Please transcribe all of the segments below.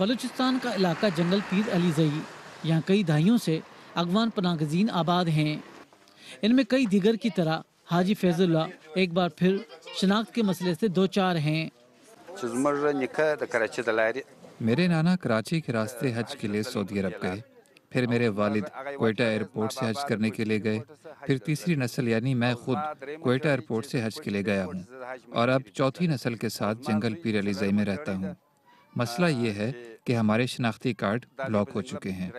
बलूचिस्तान का इलाका जंगल पीर अली जई, यहाँ कई दहाइयों से अगवान पनागजीन आबाद हैं। इनमें कई दिगर की तरह हाजी फैजुल्ला एक बार फिर शनाख्त के मसले से दो चार हैं। मेरे नाना कराची के रास्ते हज के लिए सऊदी अरब गए, फिर मेरे वालिद कोयटा एयरपोर्ट से हज करने के लिए गए, फिर तीसरी नस्ल यानी मैं खुद कोयटा एयरपोर्ट से हज के लिए गया हूँ, और अब चौथी नस्ल के साथ जंगल पीर अली ज़ई में रहता हूँ। मसला ये है कि हमारे शनाख्ती कार्ड ब्लॉक हो चुके हैं।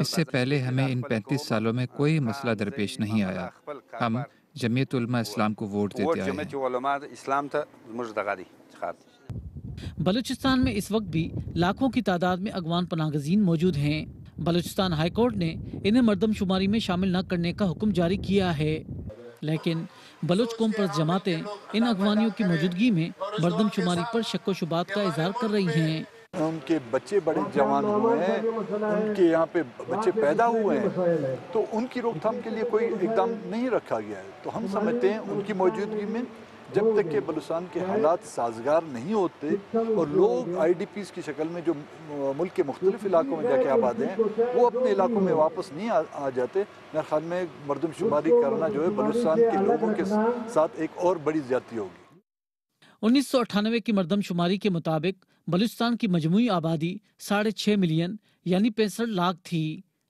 इससे पहले हमें इन 35 सालों में कोई मसला दरपेश नहीं आया। हम जमीयत उलमा इस्लाम को वोट देते आए हैं। बलूचिस्तान में इस वक्त भी लाखों की तादाद में अगवान पनागजीन मौजूद हैं। बलूचिस्तान हाई कोर्ट ने इन्हें मरदमशुमारी में शामिल न करने का हुक्म जारी किया है, लेकिन बलूच कौम परस्त जमातें इन अगवानियों की मौजूदगी में मरदमशुमारी पर शक व शुबात का इजहार कर रही हैं। उनके बच्चे बड़े जवान हुए हैं, उनके यहाँ पे बच्चे पैदा हुए हैं, तो उनकी रोकथाम के लिए कोई इकदाम नहीं रखा गया है। तो हम समझते हैं उनकी मौजूदगी में जब तक कि बलूचिस्तान के हालात साजगार नहीं होते और लोग IDPs की शक्ल में जो मुल्क के मुख्तलिफ इलाकों में जाके आबाद हैं वो अपने इलाकों में वापस नहीं आ जाते, मेरे ख्याल में मरदमशुमारी करना जो है बलूचिस्तान के लोगों के साथ एक और बड़ी ज्यादती होगी। 1998 की मरदमशुमारी के मुताबिक बलूचिस्तान की मजमूई आबादी 6.5 मिलियन यानी 65 लाख थी,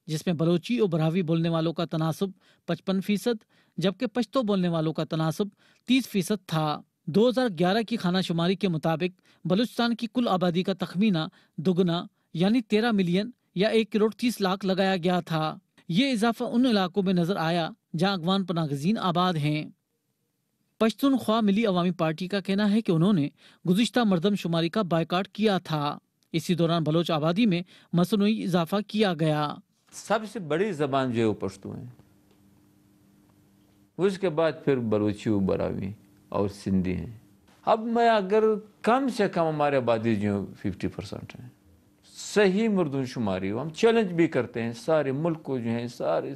जिसमें बलोची और बरावी बोलने वालों का तनासब 55%, जबकि पश्तो बोलने वालों का तनासब 30% था। 2011 की खानाशुमारी के मुताबिक बलूचिस्तान की कुल आबादी का तखमीना दुगना यानी 13 मिलियन या 1 करोड़ 30 लाख लगाया गया था। ये इजाफा उन इलाकों में नजर आया जहाँ अगवान पनागजीन आबाद हैं। पश्तूनख्वा मिली अवामी पार्टी का कहना है कि उन्होंने गुज़िश्ता मरदमशुमारी का बायकाट किया था। इसी दौरान बलोच आबादी में मसनूई इजाफा किया गया। सबसे बड़ी जबान जो है वो पश्तो है, उसके बाद फिर बलूची, बरावी और सिंधी हैं। अब मैं अगर कम से कम हमारे आबादी जो 50% है, सही मरदमशुमारी हो, हम चैलेंज भी करते हैं सारे मुल्क को जो है, सारे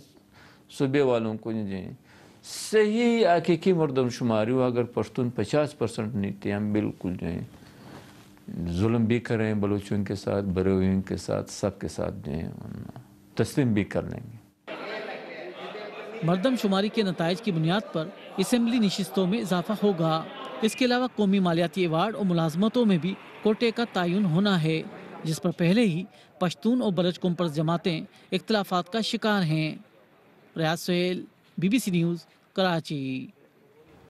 सूबे वालों को जो है, सही हकीकी मरदमशुमारी हो। अगर पश्तून 50% नहीं थे, हम बिल्कुल जो है जुल्म भी करें बलूचियों के साथ, बरेवियों के साथ, सबके साथ जो है तस्लीम भी कर लेंगे। मरदमशुमारी के नताइज की बुनियाद पर असेंबली नशिस्तों में इजाफा होगा। इसके अलावा कौमी मालियाती अवार्ड और मुलाजमतों में भी कोटे का तयन होना है, जिस पर पहले ही पश्तून और बलोच कौम परस्त जमातें इख्तलाफात का शिकार हैं। रियाज सोहेल, BBC न्यूज़, कराची।